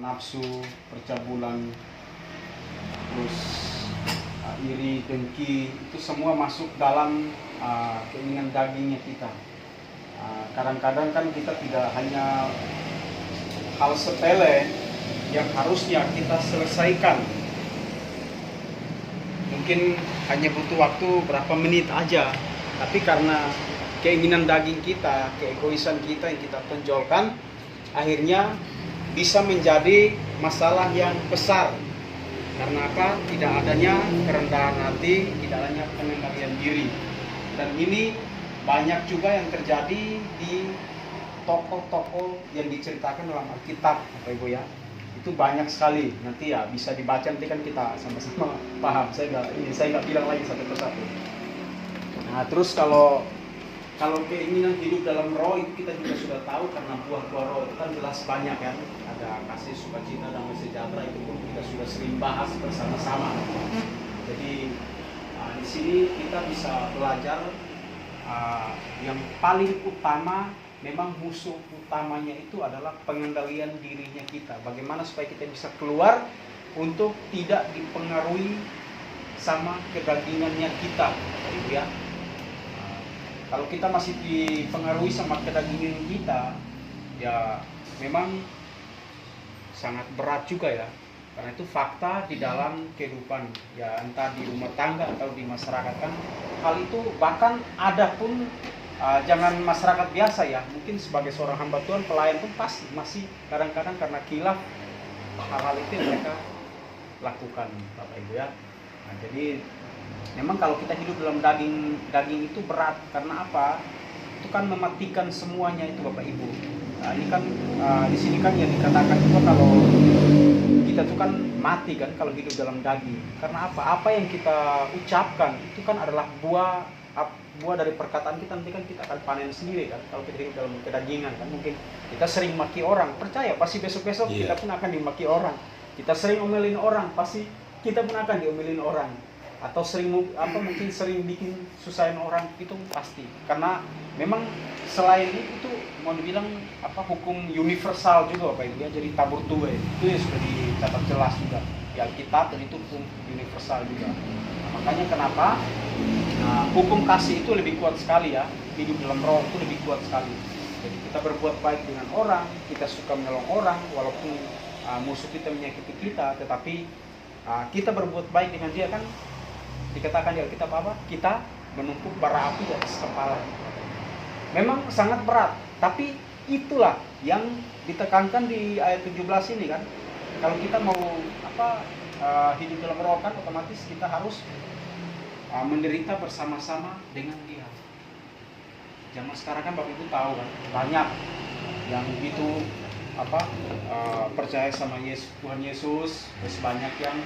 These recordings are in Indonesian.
nafsu, percabulan, terus iri, dengki, itu semua masuk dalam keinginan dagingnya kita. Kadang-kadang kan kita tidak hanya hal sepele yang harusnya kita selesaikan. Mungkin hanya butuh waktu berapa menit aja, tapi karena keinginan daging kita, keegoisan kita yang kita tonjolkan, akhirnya bisa menjadi masalah yang besar. Karena apa? Tidak adanya kerendahan hati, tidak adanya pengendalian diri. Dan ini banyak juga yang terjadi di tokoh-tokoh yang diceritakan dalam Alkitab, Bapak Ibu ya. Itu banyak sekali. Nanti ya bisa dibaca, nanti kan kita sama-sama paham. Saya nggak bilang lagi satu persatu. Nah, terus kalau keinginan hidup dalam roh itu kita juga sudah tahu, karena buah-buah roh itu kan jelas banyak kan. Ada kasih, sukacita, damai sejahtera, itu pun kita sudah sering bahas bersama-sama. Jadi di sini kita bisa belajar yang paling utama, memang musuh utamanya itu adalah pengendalian dirinya kita. Bagaimana supaya kita bisa keluar untuk tidak dipengaruhi sama kedagingannya kita, ya. Kalau kita masih dipengaruhi sama kedagingan kita, ya memang sangat berat juga ya. Karena itu fakta di dalam kehidupan, ya entah di rumah tangga atau di masyarakat kan hal itu bahkan ada pun, jangan masyarakat biasa ya, mungkin sebagai seorang hamba Tuhan, pelayan pun pasti masih kadang-kadang karena khilaf hal-hal itu yang mereka lakukan, Bapak Ibu ya. Nah, jadi memang kalau kita hidup dalam daging itu berat. Karena apa? Itu kan mematikan semuanya itu, Bapak Ibu. Nah, ini kan di sini kan yang dikatakan itu kalau kita tuh kan mati kan kalau hidup dalam daging. Karena apa? Apa yang kita ucapkan itu kan adalah buah dari perkataan kita, nanti kan kita akan panen sendiri kan. Kalau kita hidup dalam kedagingan kan, mungkin kita sering maki orang, percaya pasti besok-besok kita pun akan dimaki orang. Kita sering omelin orang, pasti kita pun akan diomelin orang. Atau mungkin sering bikin susahin orang, itu pasti. Karena memang selain itu mau dibilang hukum universal juga Bapak Ibu ya. Jadi tabur tuai itu ya sudah dicatat jelas juga di Alkitab, dan itu hukum universal juga. Nah, makanya kenapa hukum kasih itu lebih kuat sekali ya. Hidup dalam roh itu lebih kuat sekali. Jadi kita berbuat baik dengan orang, kita suka menolong orang walaupun musuh kita menyakiti kita, tetapi kita berbuat baik dengan dia kan. Dikatakan di Alkitab apa? Kita menumpuk bara api di atas kepala. Memang sangat berat, tapi itulah yang ditekankan di ayat 17 ini kan. Kalau kita mau hidup dalam roh kan, otomatis kita harus menderita bersama-sama dengan dia. Zaman sekarang kan Bapak Ibu tahu kan, banyak yang begitu percaya sama Tuhan Yesus, terus banyak yang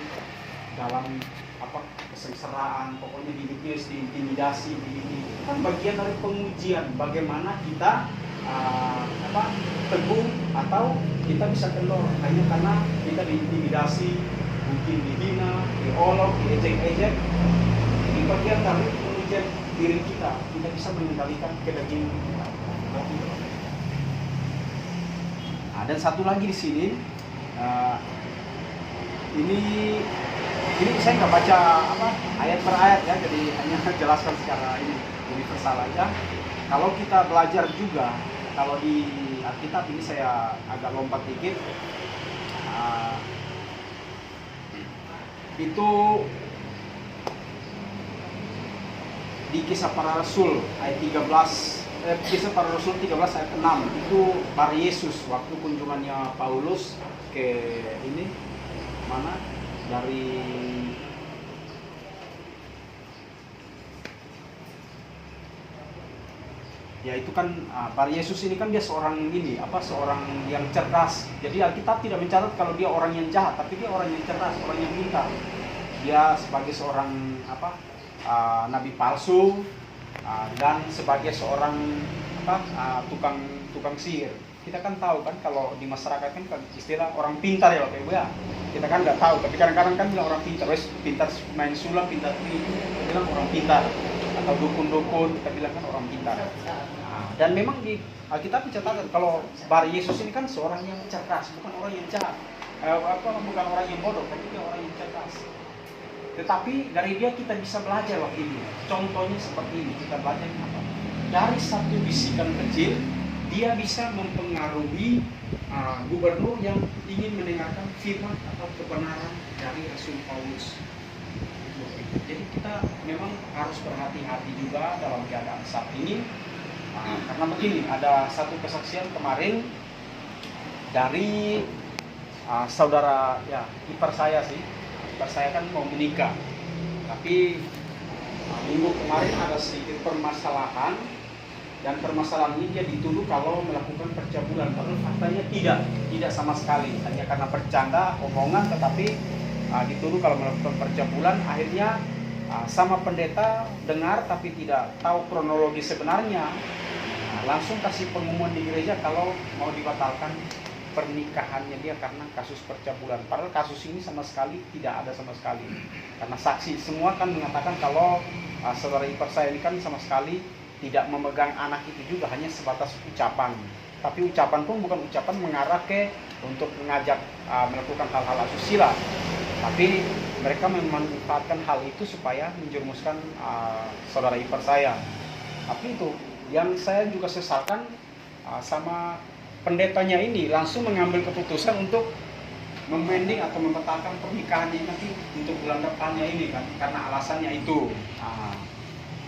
dalam kesengsaraan, pokoknya hidupnya diintimidasi, begini. Kan bagian dari pengujian bagaimana kita teguh atau kita bisa kendor hanya karena kita diintimidasi, mungkin dihina, diolok, diejek-ejek. Ini bagian dari pengujian diri kita bisa mengendalikan kedagingan kita. Nah, dan satu lagi di sini, ini saya nggak baca ayat per ayat ya, jadi hanya jelaskan secara universal aja. Kalau kita belajar juga, kalau di Alkitab ini saya agak lompat dikit, itu di Kisah Para Rasul ayat 13, Kisah Para Rasul 13 ayat 6, itu Bar Yesus waktu kunjungannya Paulus ke dari ya itu kan Bar Yesus ini kan dia seorang yang cerdas. Jadi Alkitab tidak mencatat kalau dia orang yang jahat, tapi dia orang yang cerdas, orang yang pintar. Dia sebagai seorang nabi palsu, dan sebagai seorang tukang sihir. Kita kan tahu kan kalau di masyarakat kan istilah orang pintar ya Bapak Ibu ya. Kita kan nggak tahu, tapi kadang-kadang kan bilang orang pintar, pintar main sulap, pintar ini, kita bilang orang pintar. Atau dukun-dukun, kita bilang kan orang pintar. Dan memang di Alkitab mencatat kalau Bar Yesus ini kan seorang yang cerdas, bukan orang yang jahat. bukan orang yang bodoh, tapi dia orang yang cerdas. Tetapi dari dia kita bisa belajar loh ini. Contohnya seperti ini, kita belajar apa? Dari satu bisikan kecil, dia bisa mempengaruhi gubernur yang ingin mendengarkan firman atau kebenaran dari Rasul Paulus. Jadi kita memang harus berhati-hati juga dalam keadaan saat ini. Karena begini, ada satu kesaksian kemarin dari saudara ipar saya sih. Ipar saya kan mau menikah, tapi minggu kemarin ada sedikit permasalahan, dan permasalahan ini dia dituduh kalau melakukan percabulan, padahal faktanya tidak sama sekali, hanya karena bercanda omongan, tetapi dituduh kalau melakukan percabulan. Akhirnya sama pendeta dengar tapi tidak tahu kronologi sebenarnya, langsung kasih pengumuman di gereja kalau mau dibatalkan pernikahannya dia karena kasus percabulan. Padahal kasus ini sama sekali tidak ada sama sekali. Karena saksi semua kan mengatakan kalau saudara ipar saya ini kan sama sekali tidak memegang anak itu juga, hanya sebatas ucapan. Tapi ucapan pun bukan ucapan mengarah ke untuk mengajak melakukan hal-hal asusila. Tapi mereka memanfaatkan hal itu supaya menjerumuskan saudara ipar saya. Tapi itu yang saya juga sesalkan sama pendetanya ini langsung mengambil keputusan untuk memending atau membatalkan pernikahannya nanti untuk bulan depannya ini kan, karena alasannya itu.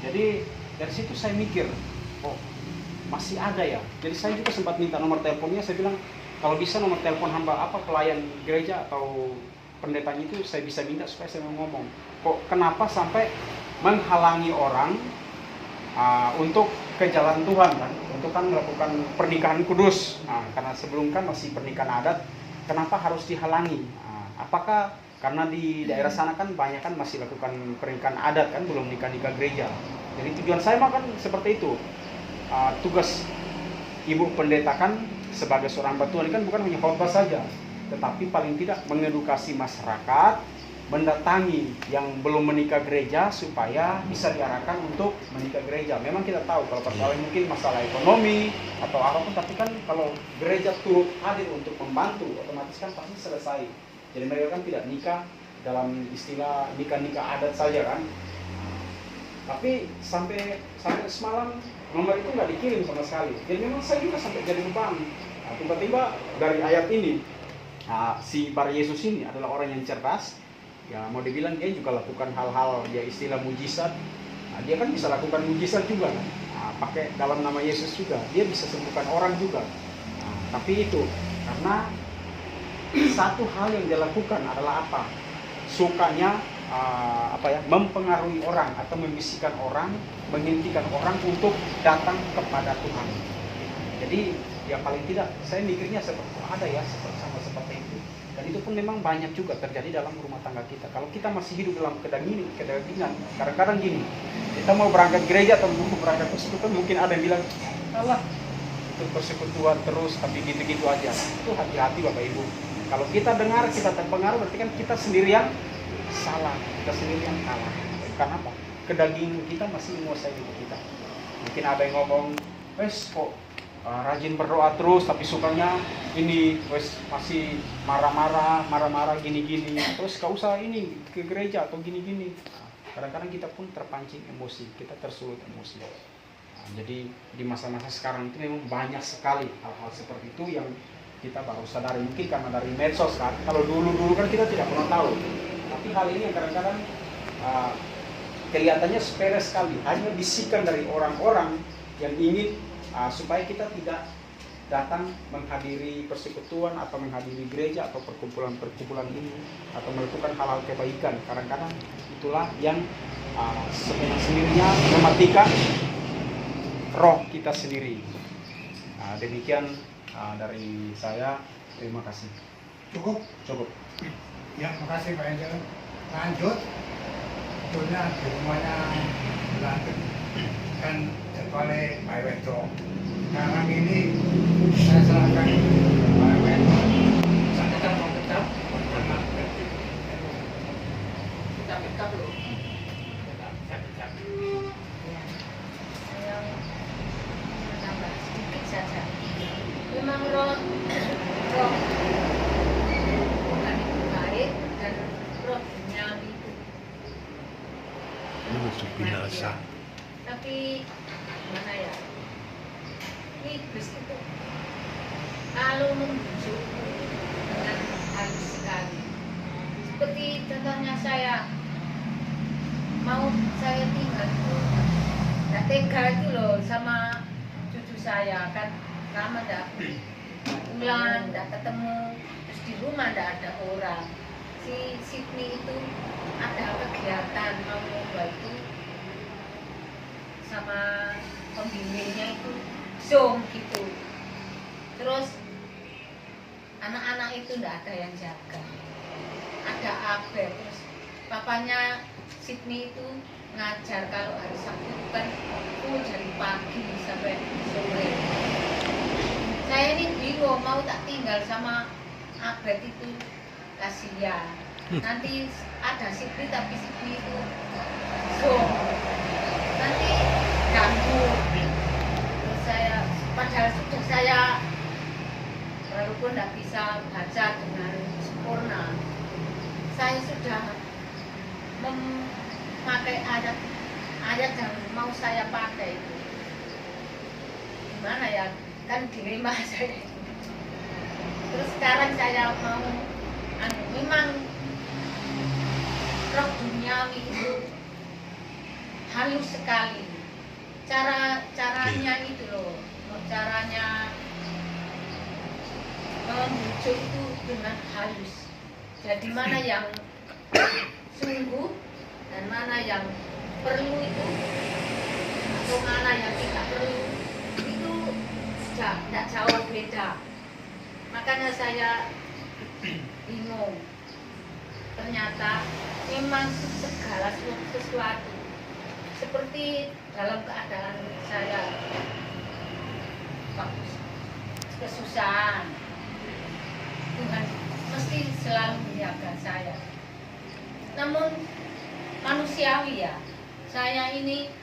Jadi dari situ saya mikir, oh masih ada ya. Jadi saya juga sempat minta nomor teleponnya, saya bilang kalau bisa nomor telepon hamba pelayan gereja atau pendetanya itu saya bisa minta supaya saya mau ngomong. Kok kenapa sampai menghalangi orang untuk ke jalan Tuhan kan, untuk kan melakukan pernikahan kudus. Karena sebelum kan masih pernikahan adat, kenapa harus dihalangi? Apakah karena di daerah sana kan banyak kan masih lakukan pernikahan adat kan, belum nikah gereja. Jadi tujuan saya mah kan seperti itu. Tugas ibu pendeta kan sebagai seorang hamba Tuhan kan bukan hanya khotbah saja, tetapi paling tidak mengedukasi masyarakat, mendatangi yang belum menikah gereja supaya bisa diarahkan untuk menikah gereja. Memang kita tahu kalau persoalan mungkin masalah ekonomi atau apapun, tapi kan kalau gereja turut hadir untuk membantu, otomatis kan pasti selesai. Jadi mereka kan tidak nikah dalam istilah nikah adat saja kan. Tapi sampai semalam nomor itu nggak dikirim sama sekali. Jadi memang saya juga sampai jadi beban. Tiba-tiba dari ayat ini, si Bar Yesus ini adalah orang yang cerdas. Ya mau dibilang dia juga lakukan hal-hal ya istilah mujizat. Dia kan bisa lakukan mujizat juga kan. Pakai dalam nama Yesus juga. Dia bisa sembuhkan orang juga. Tapi itu karena satu hal yang dia lakukan adalah apa? Sukanya mempengaruhi orang atau membisikkan orang, menghentikan orang untuk datang kepada Tuhan. Jadi ya paling tidak saya mikirnya seperti seperti itu. Dan itu pun memang banyak juga terjadi dalam rumah tangga kita. Kalau kita masih hidup dalam kedagingan, kadang-kadang gini, kita mau berangkat gereja atau mau berangkat persekutuan, mungkin ada yang bilang, alah itu persekutuan terus tapi gitu-gitu aja. Itu hati-hati Bapak Ibu. Kalau kita dengar, kita terpengaruh, berarti kan kita sendiri yang salah, kita sendiri yang kalah. Karena apa? Kedagingan kita masih menguasai hidup kita. Mungkin ada yang ngomong, wes kok rajin berdoa terus tapi sukanya ini, wes masih marah-marah gini-gini, terus gak usah ini ke gereja atau gini-gini. Kadang-kadang kita pun terpancing emosi, kita tersulut emosi. Jadi di masa-masa sekarang itu memang banyak sekali hal-hal seperti itu yang kita baru sadari, mungkin karena dari medsos kan. Kalau dulu kan kita tidak pernah tahu, tapi hal ini yang kadang-kadang kelihatannya sepele sekali, hanya bisikan dari orang-orang yang ingin supaya kita tidak datang menghadiri persekutuan atau menghadiri gereja atau perkumpulan ini atau melakukan hal-hal kebaikan. Kadang-kadang itulah yang sendirinya mematikan roh kita sendiri. Demikian dari saya. Terima kasih. Cukup. Ya, makasih Pak Angel. Lanjut. Sebetulnya di rumahnya lanjut kan jadwalnya Pak Wendro. Sekarang ini saya serahkan Pak Wendro. Saya mau tetap loh. Tetap. Saya menambah sedikit saja. Memang roh Puasa. Tapi gimana ya? Iblis itu kalau membujuk dengan halus sekali. Seperti contohnya mau saya tinggal itu nggak tega itu loh sama cucu saya kan, lama nggak pulang, nggak ketemu, terus di rumah nggak ada orang. Si Sydney itu ada kegiatan mau lomba itu sama pembimbingnya itu Zoom gitu. Terus anak-anak itu nggak ada yang jaga, ada Abel. Terus papanya Sydney itu ngajar kalau hari Sabtu kan dari pagi sampai sore. Saya ini bingung mau tak tinggal sama Abed itu, kasihan. Nanti ada Sydney tapi Sydney itu Zoom, nanti ganggu. Terus padahal sudah saya walaupun tidak bisa baca dengan sempurna, saya sudah memakai ayat yang mau saya pakai itu. Gimana ya, kan dilema saya. Terus sekarang saya mau memang roh duniawi itu halus sekali. Caranya itu loh, caranya membujuk itu dengan halus. Jadi mana yang sungguh dan mana yang perlu itu atau mana yang tidak perlu itu tidak jauh beda. Makanya saya bingung. Ternyata memang segala sesuatu seperti dalam keadaan saya kesusahan, Tuhan mesti selalu menjaga saya. Namun manusiawi ya, saya ini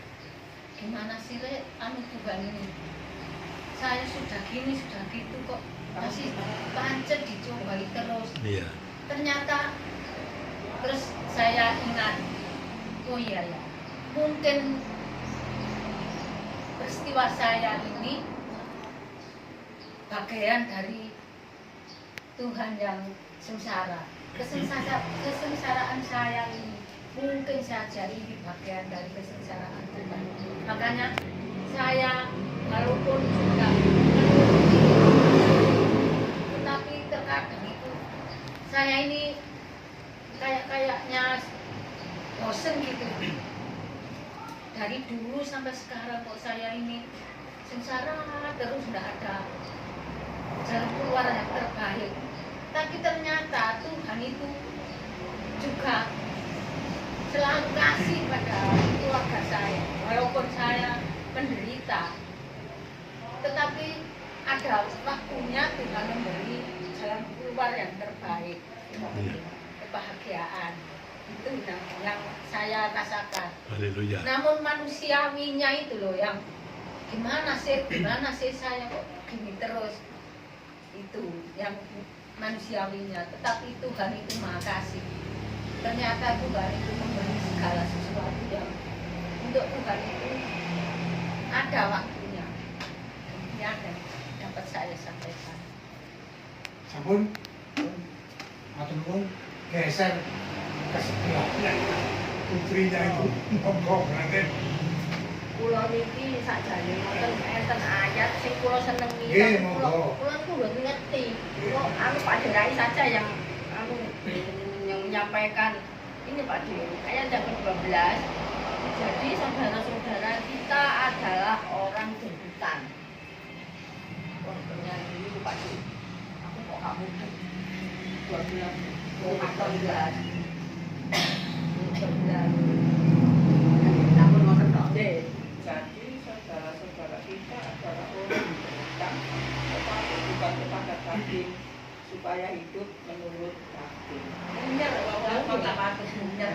gimana sih Tuhan ini? Saya sudah gini, sudah gitu kok masih pancet dicobai terus. Iya. Ternyata terus saya ingat, oh iya ya, mungkin peristiwa saya ini bagian dari Tuhan yang sengsara. Kesengsaraan saya ini mungkin saja ini bagian dari kesengsaraan Tuhan. Makanya saya walaupun juga tetapi terkadang itu saya ini kayaknya bosen gitu. Dari dulu sampai sekarang kok saya ini sengsara terus, tidak ada jalan keluar yang terbaik. Tapi ternyata Tuhan itu juga selalu kasih pada keluarga saya. Walaupun saya menderita, tetapi ada waktunya Tuhan memberi jalan keluar yang terbaik, kebahagiaan. Itu yang saya rasakan. Haleluya. Namun manusiawinya itu loh yang gimana sih saya kok gini terus, itu yang manusiawinya. Tetapi Tuhan itu Maha Kasih. Ternyata Tuhan itu memberi segala sesuatu yang untuk Tuhan itu ada waktunya. Yang dapat saya sampaikan. Sampun, matur nuwun, geser ke sebelah putrinya itu ngomong nanti. Kula niki sakjane wonten enten ayat sing kula senengi. Nggih, monggo. Kula kudu ngerti. Kula Pak Derai saja yang menyampaikan ini Pak Derai. Ayat yang ke-12. Jadi saudara-saudara kita adalah orang debutan. Wontennya ini Pak Derai. Aku kok kamu 12. Namun wonten tok. Jadi saudara-saudara kita adalah orang yang tetapi bukan kepada daging, supaya hidup menurut daging. Benar, kalau tak patut benar.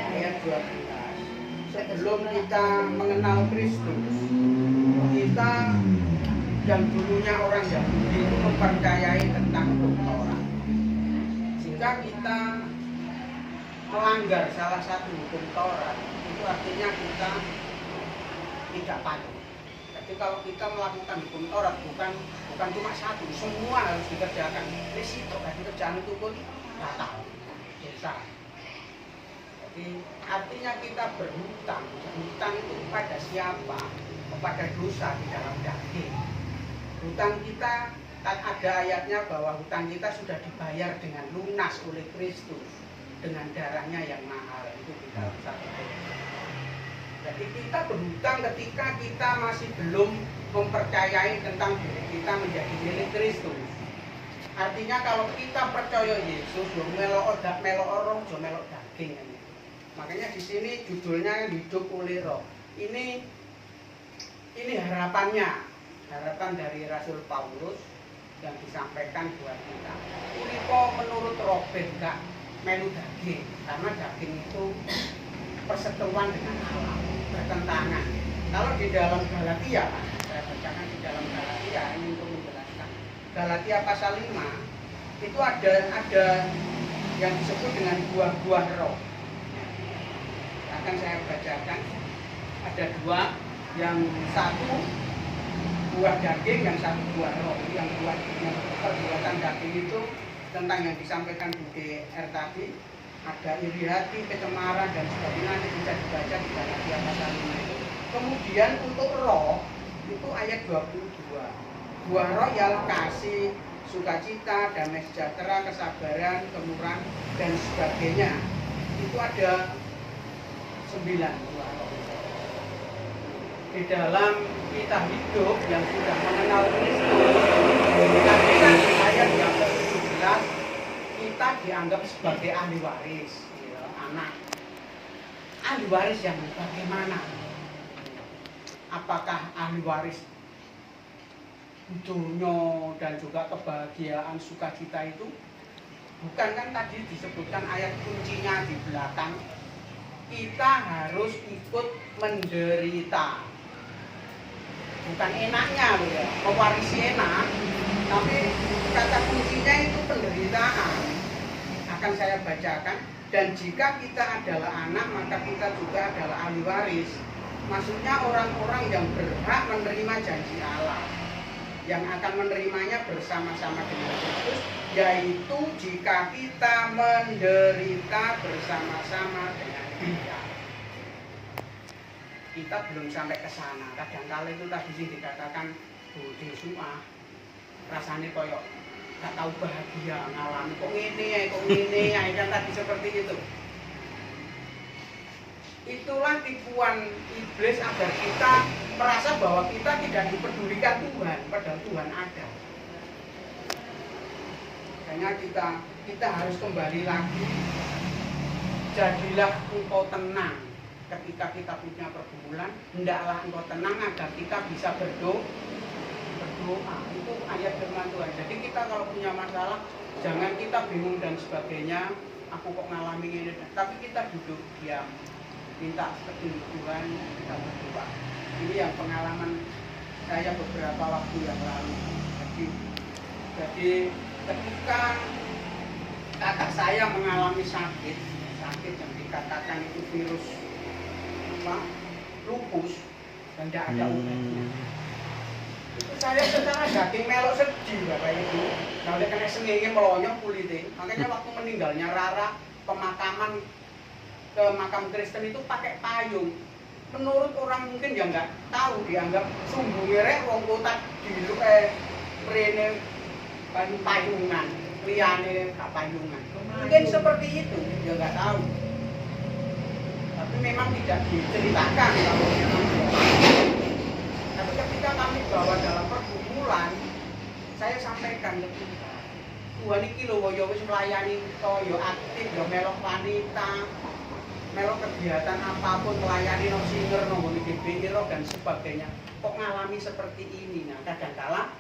Ayat 12. Sebelum kita mengenal Kristus, kita yang dulunya orang Yahudi itu mempercayai tentang hukum Taurat. Jika kita melanggar salah satu hukum Taurat, itu artinya kita tidak patuh. Jadi kalau kita melakukan hukum Taurat bukan cuma satu, semua harus dikerjakan. Risiko kerjaan itu pun batal, dosa. Jadi artinya kita berhutang itu kepada siapa? Kepada dosa di dalam daging. Hutang kita kan ada ayatnya bahwa hutang kita sudah dibayar dengan lunas oleh Kristus dengan darahnya yang mahal, itu kita bisa. Jadi kita berhutang ketika kita masih belum mempercayai tentang diri kita menjadi milik Kristus. Artinya kalau kita percaya Yesus, melok orang, melok daging. Makanya di sini judulnya hidup oleh Roh. Ini harapan dari Rasul Paulus yang disampaikan buat kita. Uripo menurut Roh beda melu daging, karena daging itu perseteruan dengan alam, bertentangan. Kalau di dalam Galatia, saya bacakan di dalam Galatia ini untuk menjelaskan. Galatia pasal 5 itu ada yang disebut dengan buah-buah roh. Akan saya bacakan. Ada dua, yang satu buah daging, yang satu buah roh. Yang perbuatan daging itu tentang yang disampaikan Bu DR tadi, ada iri hati, kecemaran dan sebagainya, nanti bisa dibaca di Galatia pasal 5 itu. Kemudian untuk roh itu ayat 22. Buah roh ialah kasih, sukacita, damai sejahtera, kesabaran, kemurahan dan sebagainya. Itu ada 9 buah roh. Di dalam kita hidup yang sudah mengenal Kristus, tadi kan di ayat yang ke-17 kita dianggap sebagai ahli waris, ya, anak. Ahli waris yang bagaimana? Apakah ahli waris dunia dan juga kebahagiaan sukacita itu? Bukan, kan tadi disebutkan ayat kuncinya di belakang. Kita harus ikut menderita. Bukan enaknya loh ya, mewarisi enak, tapi kata kuncinya itu penderitaan. Akan saya bacakan. Dan jika kita adalah anak, maka kita juga adalah ahli waris. Maksudnya orang-orang yang berhak menerima janji Allah, yang akan menerimanya bersama-sama dengan Kristus, yaitu jika kita menderita bersama-sama dengan Dia. Kita belum sampai ke sana. Kadang-kala itu tadi sih dikatakan budi semua, rasanya koyok gak tahu bahagia, ngalami kok ngene ya, kan tadi seperti itu. Itulah tipuan iblis agar kita merasa bahwa kita tidak dipedulikan Tuhan, padahal Tuhan ada. Makanya kita harus kembali lagi. Jadilah engkau tenang ketika kita punya pergumulan, hendaklah engkau tenang agar kita bisa berdoa. Itu ayat firman Tuhan. Jadi kita kalau punya masalah, jangan kita bingung dan sebagainya, aku kok ngalami ini, tapi kita duduk diam, minta petunjuk Tuhan, kita berdoa. Ini yang pengalaman saya beberapa waktu yang lalu. Jadi ketika kakak saya mengalami sakit yang dikatakan itu virus lupus dan tidak ada obatnya. Itu saya secara daging melok sedih Bapak Ibu. Nah, oleh karena sengenge melonyok kulitnya. Makanya waktu meninggalnya Rara, pemakaman ke makam Kristen itu pakai payung. Menurut orang mungkin yang nggak tahu, dianggap sumbu ngerek wong kotak di prene payungan, liyane gak payungan. Mungkin seperti itu, dia nggak tahu. Tapi memang tidak diceritakan kalau memang dia. Tapi ketika kami bawa dalam pergumulan, saya sampaikan ke Tuhan iki lho ya wis melayani to, ya aktif, ya melok wanita, melok kegiatan apapun, melayani no singer, no GBI dan sebagainya. Kok ngalami seperti ini? Nah, kadang-kala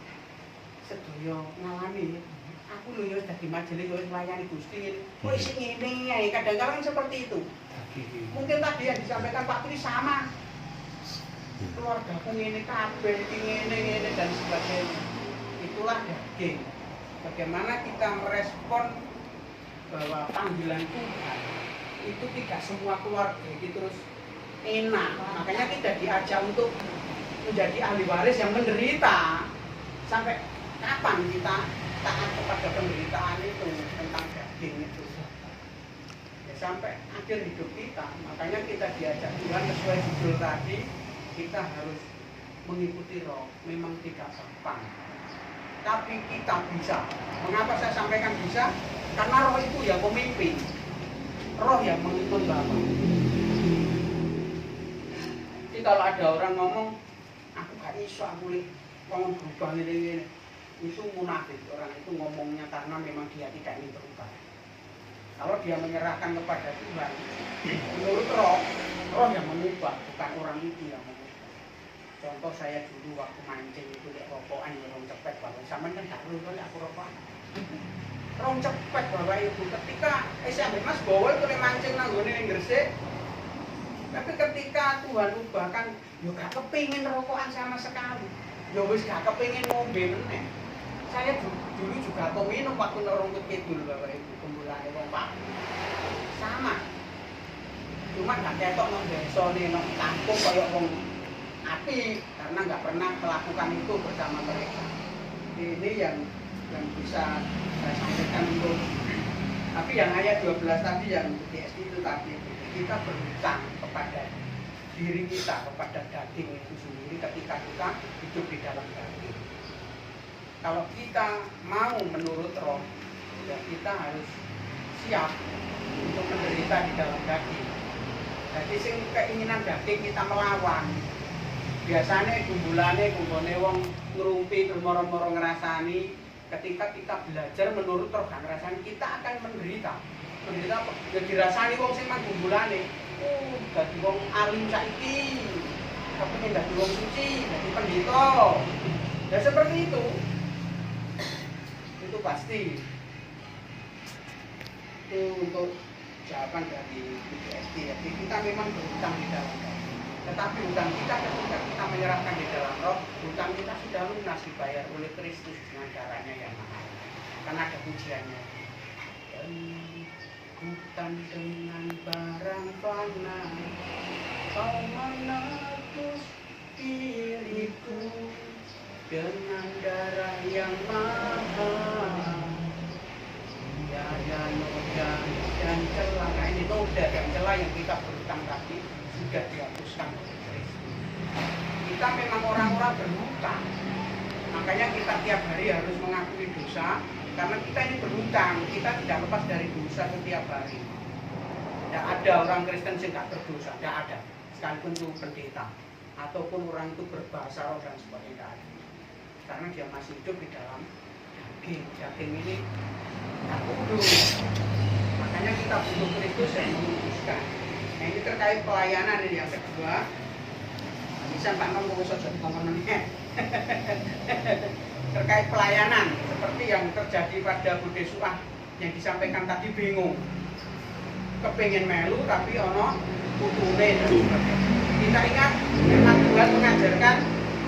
sedoyo ngalami. Aku lho ya dadi majelis wis melayani Gusti ngene. Kok isih ngene ae, kadang-kala kan seperti itu. Mungkin tadi yang disampaikan Pak Tri sama. Keluargaku ngene kabeh, iki ngene dan sebagainya. Itulah daging. Bagaimana kita merespon bahwa panggilan Tuhan itu tidak semua keluarga itu terus enak. Makanya kita diajak untuk menjadi ahli waris yang menderita. Sampai kapan kita taat kepada penderitaan itu tentang daging itu? Ya, sampai akhir hidup kita. Makanya kita diajak Tuhan sesuai judul tadi, kita harus mengikuti roh. Memang tidak gampang, tapi kita bisa. Mengapa saya sampaikan bisa? Karena roh itu yang memimpin, roh yang membawa. Jadi kalau ada orang ngomong, aku gak iso, aku ngomong berubah ini, itu munafik. Orang itu ngomongnya karena memang dia tidak ingin berubah. Kalau dia menyerahkan kepada Tuhan, menurut roh, roh yang mengubah, bukan orang itu yang mengubah. Contoh saya dulu waktu mancing itu lihat rokokan yang rong cepet bawa, sama kan gak perlu aku rokokan. Rong cepet bawa itu ketika saya ambil mas bawa itu mancing nanggone yang Gresik. Tapi ketika Tuhan ubahkan, yo gak kepingin rokokan sama sekali. Yo wis gak kepingin ngombe meneh. Saya dulu juga peminum waktu norong kidul bapak ibu kumpulane wong Pak. Sama. Cuma gak ketok nang desane nang kampung kaya wong api karena nggak pernah melakukan itu bersama mereka. Ini yang bisa saya sampaikan untuk. Tapi yang ayat 12 tadi yang DSD itu tadi, kita berhutang kepada diri kita, kepada daging itu sendiri ketika kita hidup di dalam daging. Kalau kita mau menurut roh, ya kita harus siap untuk menderita di dalam daging. Jadi keinginan daging kita melawan. Biasanya kumpulannya wong ngerumpi bermoro-moro ngerasani. Ketika kita belajar menurut roh dan ngerasani, kita akan menderita. Menderita apa? Ya dirasani wong sing mang kumpulane. Dadi wong alim saiki. Kepengin dadi wong suci, dadi pendeta. Ya seperti itu. Itu pasti. Itu untuk jawaban dari PDSD. Jadi kita memang berhutang di dalam roh. Tetapi hutang kita ketika kita menyerahkan di dalam roh, hutang kita sudah lunas dibayar oleh Kristus dengan darahnya yang mahal. Karena ada pujiannya. Hutang dengan barang fana, kau menebus diriku dengan darah yang mahal. Biaya noda dan celah. Nah ini noda dan celah yang kita berhutang tadi sudah dihapuskan oleh Kristus. Kita memang orang-orang berhutang. Makanya kita tiap hari harus mengakui dosa. Karena kita ini berhutang. Kita tidak lepas dari dosa setiap hari. Tidak ada orang Kristen yang tidak berdosa. Tidak ada. Sekalipun itu pendeta. Ataupun orang itu berbahasa roh dan sebagainya. Karena dia masih hidup di dalam daging. Daging ini tak kudus. Makanya kita butuh Kristus yang menguduskan. Nah ini terkait pelayanan ini yang kedua. Bisa Pak Nom ngomong saja di komennya. Terkait pelayanan seperti yang terjadi pada Bude Suah yang disampaikan tadi bingung. Kepingin melu tapi ono putune. Kita ingat memang Tuhan mengajarkan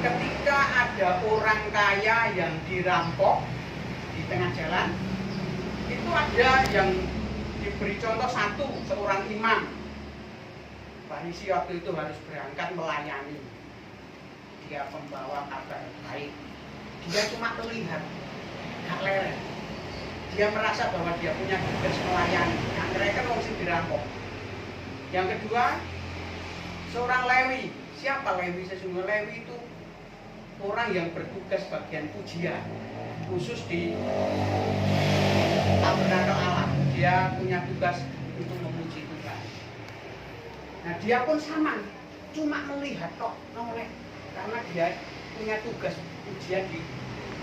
ketika ada orang kaya yang dirampok di tengah jalan, itu ada yang diberi contoh satu, seorang imam. Farisi waktu itu harus berangkat melayani. Dia membawa kabar baik. Dia cuma melihat, gak leren. Dia merasa bahwa dia punya tugas melayani. Nah, mereka mesti dirampok. Yang kedua, seorang Lewi. Siapa Lewi? Sesungguhnya Lewi itu orang yang bertugas bagian pujian, khusus di tabernakel Allah. Dia punya tugas untuk memuji Tuhan. Nah dia pun sama, cuma melihat kok noleh, karena dia punya tugas pujian di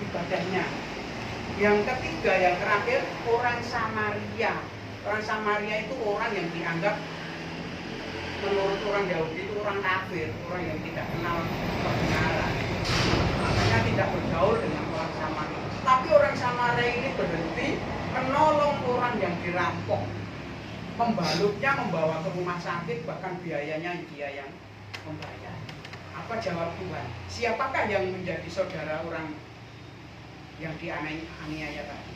ibadahnya. Yang ketiga, yang terakhir, orang Samaria. Orang Samaria itu orang yang dianggap menurut orang Yahudi itu orang kafir, orang yang tidak kenal kebenaran. Makanya tidak bergaul dengan orang Samaria. Tapi orang Samaria ini berhenti menolong orang yang dirampok, membalutnya, membawa ke rumah sakit, bahkan biayanya dia yang membayar. Apa jawab Tuhan? Siapakah yang menjadi saudara orang yang dianiaya tadi?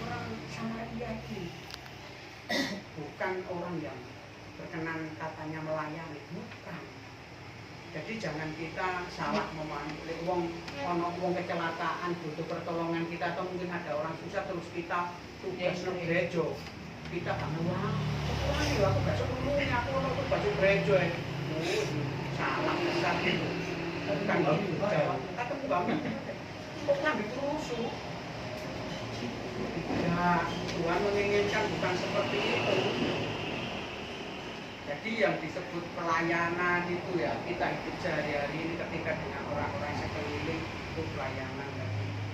Orang Samaria ini. bukan orang yang berkenan katanya melayani, bukan. Jadi jangan kita salah memahami wong kecelakaan butuh pertolongan kita, atau mungkin ada orang susah terus kita tugas nang gereja. Kita gak wah, aku gak sepenuhnya aku nonton baju gereja. Salah besar itu. Bukan gitu, jawab. Kata Tuhan, kok ngambil rusuk? Ya, Tuhan menginginkan bukan seperti itu. Jadi yang disebut pelayanan itu ya, kita hidup sehari-hari ini ketika dengan orang-orang sekeliling itu pelayanan.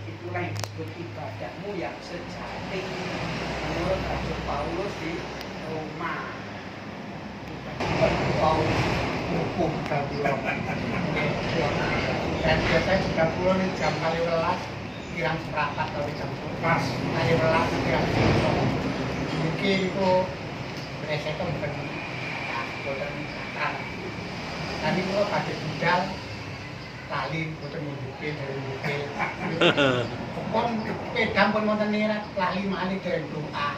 Itulah yang disebut ibadahmu yang sejati menurut Rasul Paulus di Roma. Paulus hukum pulau. Dan biasanya sudah pulau ini jam kali welas kirang seperempat atau jam pas kali welas kirang sepuluh. Mungkin itu beresekan bukan bukan kata. Tadi kalau pada budal lali bukan mungkin dari mungkin. Pokok pedang pun mau tanya lali mali dari doa.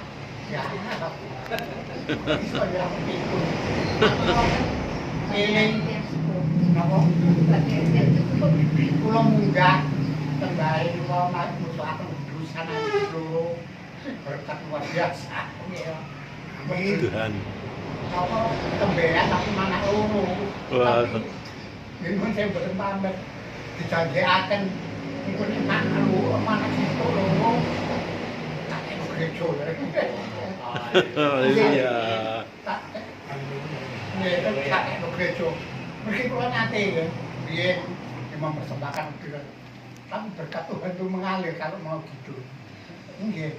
Ya, bisa ya itu. Eling napa? Kula munggah tenggae niku musuhaken urusan loro berkat luar biasa. Amin. Tuhan. Apa tembean tapi mana loro. Wah. Ini saya boten pamit dijanjikaken niku nek mana situ loro. Tak enak gereja. Haleluya. Ya, kan kakek gereja. Mungkin kalau nanti ya, dia mempersembahkan gitu. Tapi berkat Tuhan itu mengalir kalau mau gitu. Enggak,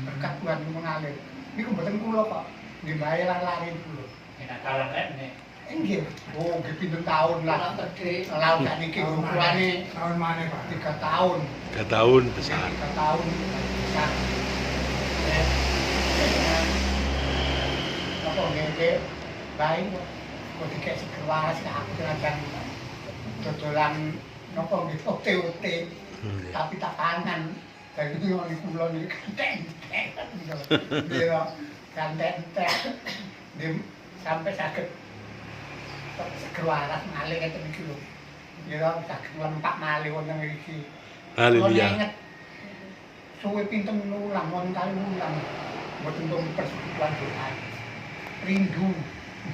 berkat Tuhan itu mengalir. Ini kebetulan kulo kok, dibayar lari dulu. Enak kalah kan nih. Enggak, oh pintu tahun lah. Lalu tak nikah ukurannya tahun mana Pak? 3 tahun. 3 tahun besar. 3 tahun besar. Apa ngeke baik kok dikek seger waras aku dengan dodolan nopo gitu OT tapi tak pangan dari ini kula niki kenteng dia kenteng sampai sakit seger waras malih ngeten iki lho ya sakit lempak malih wonten iki Haleluya. suwe pinten ulang wonten kali ulang mboten pun persekutuan doa rindu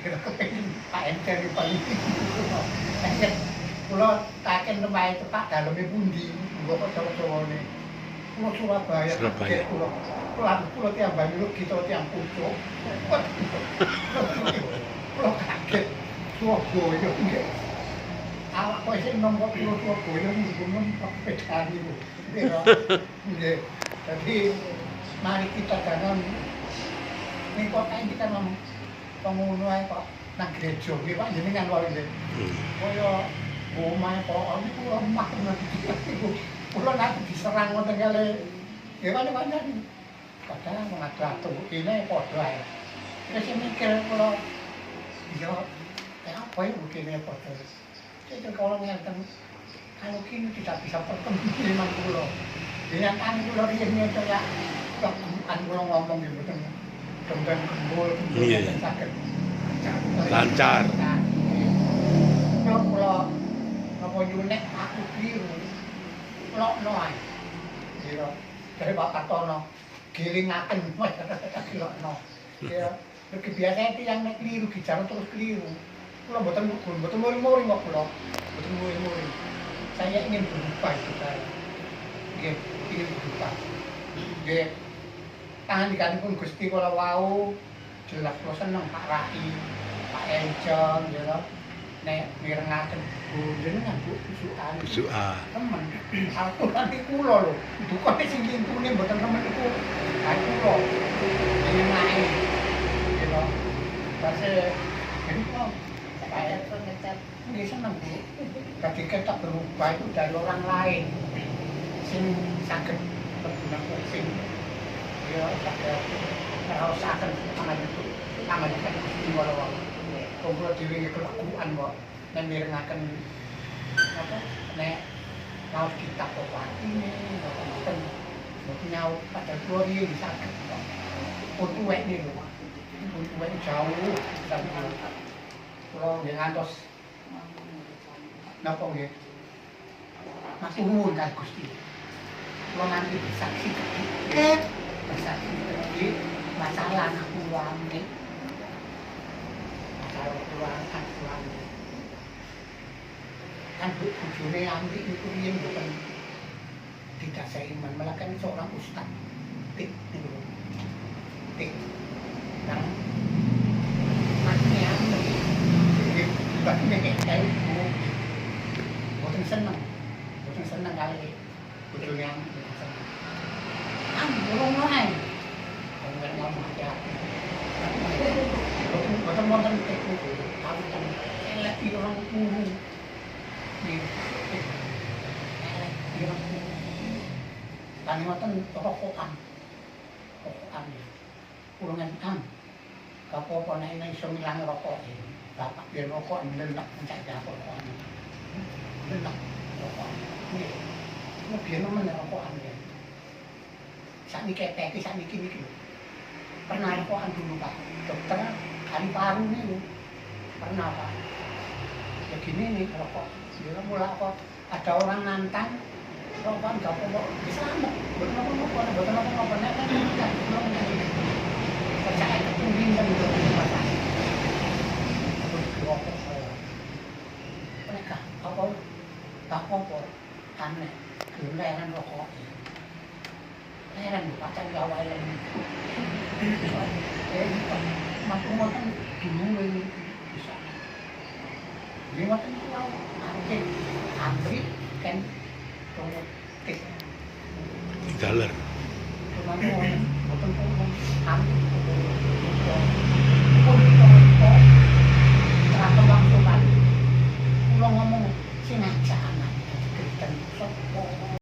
kira kepengin Pak Ente di paling tinggi kula taken temahe tepak daleme pundi kok cowok-cowone kula Surabaya kula tiang Banyuwangi kita tiang Pucuk kula kaget Surabaya nggih awak kok isih nomor kula Surabaya ngomong pedan niku nggih jadi mari kita jangan ning kota iki kita ngomong pengono ae kok nang gereja iki Pak jenengan wae nggih. Kaya omahe kok niku lemah tenan iki. Kula nanti diserang ngoten kali. Ya pancen padahal ngadu-adu ini padha ae. Wis mikir kula iya apa ya begini padha. Jadi kalau ngeten kalau kini tidak bisa bertemu dengan kula. Dengan kan kula riyen ya kan kula ngomong gitu kan. Kemudian kembul, sakit Lancar. Kalau apa yunek aku keliru, lokno ae. Kira dari Bapak Tono, gilingaken lokno. Ya, kebiasaan itu yang nek keliru bicara terus keliru. Kula mboten muring-muring kok kula. Mboten muring-muring. Saya ingin berubah itu saya. Nggih, ingin berubah. Nggih. Tangan dikanipun Gusti kala wau jelas kula seneng Pak Rai, Pak Encon ya lho. Nek mirengaken Bu jenengan Bu Susukan. Su'a. Temen. Aturan iki kula lho. Dukane sing lintune mboten temen iku. Ha kula. Jenenge. Ya lho. Pase jadi kok saya pengecat ini seneng Bu. Ketika kita berubah itu dari orang lain sing saged berguna sing ya ngerasakan tangan itu kan istimewa kumpul dhewe kelakuan kok nek mirengaken apa nek mau kitab opatine mboten nyau pada glory saged kok tuwek niku Kuwi jauh sampe kula nggih ngantos napa nggih. Matur nuwun kali Gusti. Kula nanti bersaksi bersaksi di masalah anak kula nggih. Masalah kula anak kula. Kan bojone Amri niku riyen mboten didasari iman, malah kan seorang ustaz. Tik niku. Tik. Nang maknya Baknya kayak itu boten seneng kali bojone Amri seneng. Burung lain. Enggak ngomong hati-hati. Boten wonten teknik kami kan elek orang guru. Kami ngoten rokokan ya. Kurungan apa-apa nek iso ngilangi rokoke. Bapak biar rokok ndelok mencak rokokan. Ndelok rokok. Nggih. Nek biyen men rokokan ya. Sakniki peki sakniki niki. Pernah rokokan dulu Pak. Dokter kali paru nih. Pernah Pak. Ya gini nih rokok. Dia mulai kok ada orang nantang rokokan gak apa-apa. Selamat. Betul apa-apa. Nek kan tidak percaya kemudian kan itu masalah. Rokok saya. Mereka apa aneh. Keheran rokok. Heran pacar gawe lagi. Mampu makan dulu ini bisa. Ini makan pulau. Amri kan tunggu tes. Jalan. Cuma betul Amri terasa langsung kan. Pulau ngomong sing aja anak. Kristen sopo.